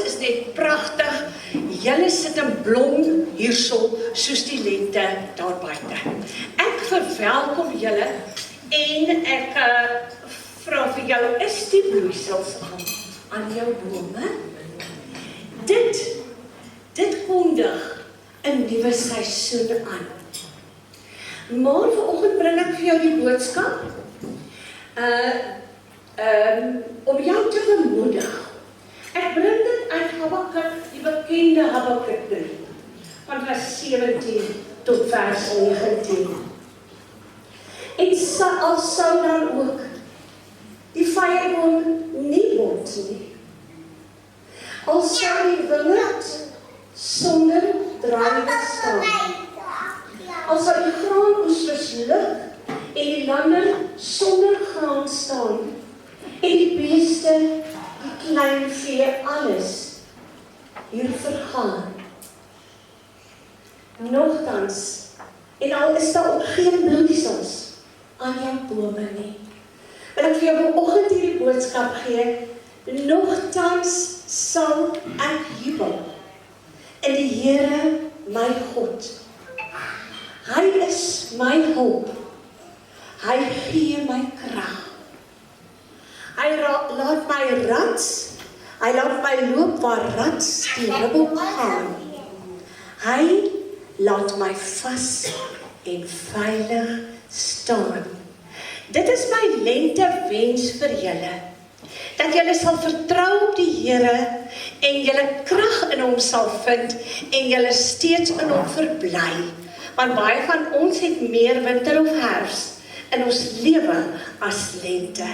is net pragtig. Julle sit in blom hierso, soos die lente daar buite. Ek verwelkom julle en ek vra vir jou, is die bloeisels aan jou bome? Dit kondig 'n nuwe seisoen aan. Maar vanoggend bring ek vir jou die boodskap om jou te bemoedig. Ek bring dit uit Habakuk, die bekende Habakuk van vers 17 tot vers 19. En al sou dan ook die vyeboom nie bot nie, al sou die wingerd sonder druiwe staan, al sou die graanoes misluk en die lande sonder graan staan, en die beeste, die klein vee, alles hier vergaan. Nogtans, en al is daar ook geen bloeisels aan jou bome nie, wil ek vir jou vanoggend hierdie boodskap gee, nogtans sal ek jubel in die Here my God. Hy is my hulp. Hy gee my krag. Hy laat my rats, hy laat my loop waar rats die ribbel gaan. Hy laat my vas en veilig staan. Dit is my lentewens vir julle, dat julle sal vertrou op die Here en julle krag in hom sal vind en julle steeds in hom verbly. Want baie van ons het meer winter of herfs in ons lewe as lente.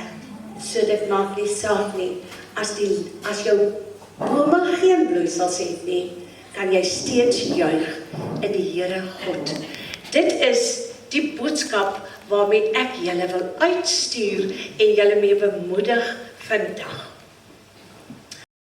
So dit maak nie saak nie, as jou bome geen bloeisels het nie, kan jy steeds juig in die Here God. Dit is die boodskap waarmee ek julle wil uitstuur en julle mee bemoedig vandag.